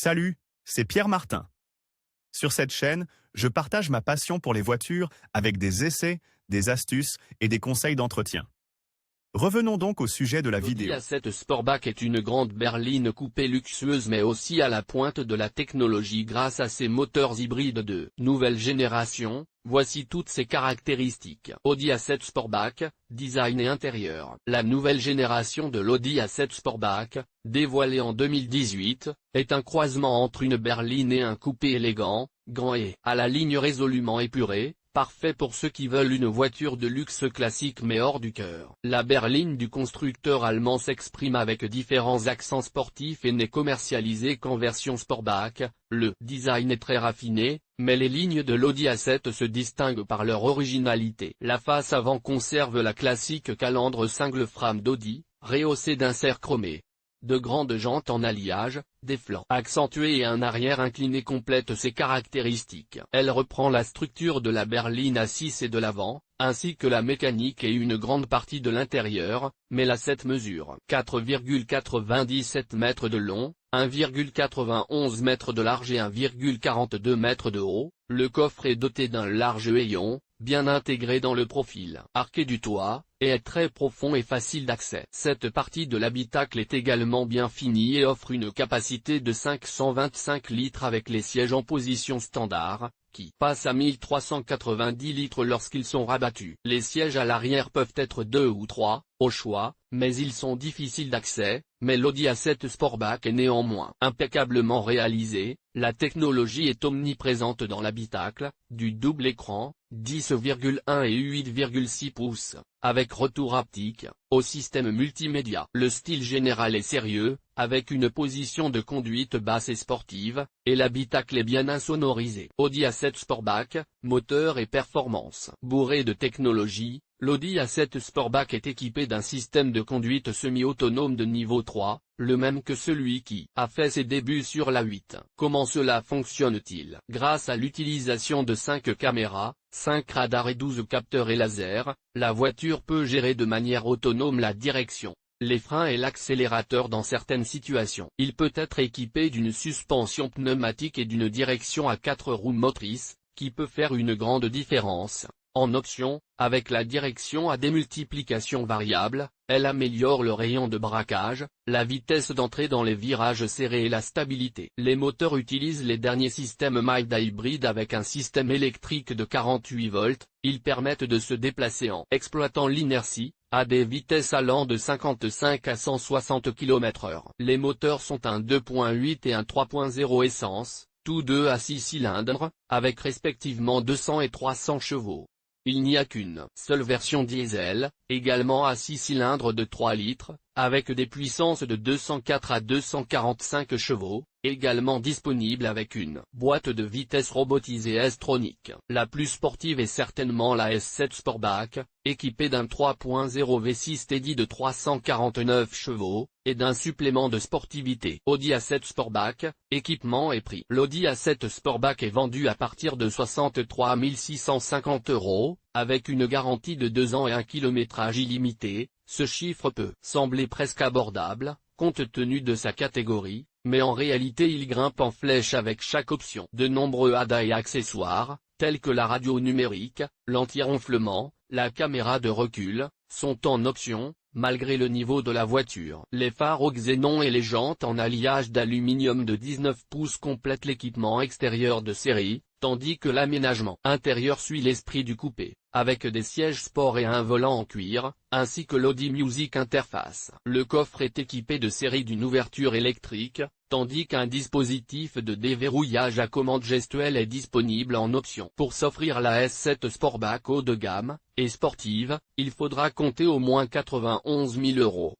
Salut, c'est Pierre Martin. Sur cette chaîne, je partage ma passion pour les voitures avec des essais, des astuces et des conseils d'entretien. Revenons donc au sujet de la L'Audi vidéo. A7 Sportback est une grande berline coupée luxueuse mais aussi à la pointe de la technologie grâce à ses moteurs hybrides de nouvelle génération. Voici toutes ses caractéristiques. Audi A7 Sportback, design et intérieur. La nouvelle génération de l'Audi A7 Sportback, dévoilée en 2018, est un croisement entre une berline et un coupé élégant, grand et à la ligne résolument épurée. Parfait pour ceux qui veulent une voiture de luxe classique mais hors du cœur. La berline du constructeur allemand s'exprime avec différents accents sportifs et n'est commercialisée qu'en version Sportback. Le design est très raffiné, mais les lignes de l'Audi A7 se distinguent par leur originalité. La face avant conserve la classique calandre cingle frame d'Audi, rehaussée d'inserts chromés. De grandes jantes en alliage, des flancs accentués et un arrière incliné complètent ses caractéristiques. Elle reprend la structure de la berline A6 et de l'avant, ainsi que la mécanique et une grande partie de l'intérieur, mais l'A7 mesure 4,97 mètres de long, 1,91 mètres de large et 1,42 mètres de haut. Le coffre est doté d'un large hayon, bien intégré dans le profil arqué du toit, et est très profond et facile d'accès. Cette partie de l'habitacle est également bien finie et offre une capacité de 525 litres avec les sièges en position standard, qui passent à 1390 litres lorsqu'ils sont rabattus. Les sièges à l'arrière peuvent être 2 ou 3, au choix, mais ils sont difficiles d'accès. Mais l'Audi A7 Sportback est néanmoins impeccablement réalisé. La technologie est omniprésente dans l'habitacle, du double écran, 10,1 et 8,6 pouces, avec retour haptique, au système multimédia. Le style général est sérieux, avec une position de conduite basse et sportive, et l'habitacle est bien insonorisé. Audi A7 Sportback, moteur et performance. Bourré de technologie, l'Audi A7 Sportback est équipé d'un système de conduite semi-autonome de niveau 3, le même que celui qui a fait ses débuts sur l'A8. Comment cela fonctionne-t-il? Grâce à l'utilisation de 5 caméras, 5 radars et 12 capteurs et laser, la voiture peut gérer de manière autonome la direction, les freins et l'accélérateur dans certaines situations. Il peut être équipé d'une suspension pneumatique et d'une direction à 4 roues motrices, qui peut faire une grande différence. En option, avec la direction à démultiplication variable, elle améliore le rayon de braquage, la vitesse d'entrée dans les virages serrés et la stabilité. Les moteurs utilisent les derniers systèmes Mazda hybride avec un système électrique de 48 volts, ils permettent de se déplacer en exploitant l'inertie, à des vitesses allant de 55 à 160 km/h. Les moteurs sont un 2.8 et un 3.0 essence, tous deux à 6 cylindres, avec respectivement 200 et 300 chevaux. Il n'y a qu'une seule version diesel, également à 6 cylindres de 3 litres, avec des puissances de 204 à 245 chevaux, également disponible avec une boîte de vitesse robotisée S-tronique. La plus sportive est certainement la S7 Sportback, équipée d'un 3.0 V6 Steady de 349 chevaux, et d'un supplément de sportivité. Audi A7 Sportback, équipement et prix. L'Audi A7 Sportback est vendu à partir de 63 650 €, avec une garantie de 2 ans et un kilométrage illimité. Ce chiffre peut sembler presque abordable, compte tenu de sa catégorie, mais en réalité il grimpe en flèche avec chaque option. De nombreux ADA et accessoires, tels que la radio numérique, l'anti-ronflement, la caméra de recul, sont en option, malgré le niveau de la voiture. Les phares au xénon et les jantes en alliage d'aluminium de 19 pouces complètent l'équipement extérieur de série, tandis que l'aménagement intérieur suit l'esprit du coupé, avec des sièges sport et un volant en cuir, ainsi que l'Audi Music Interface. Le coffre est équipé de série d'une ouverture électrique, tandis qu'un dispositif de déverrouillage à commande gestuelle est disponible en option. Pour s'offrir la S7 Sportback haut de gamme et sportive, il faudra compter au moins 91 000 €.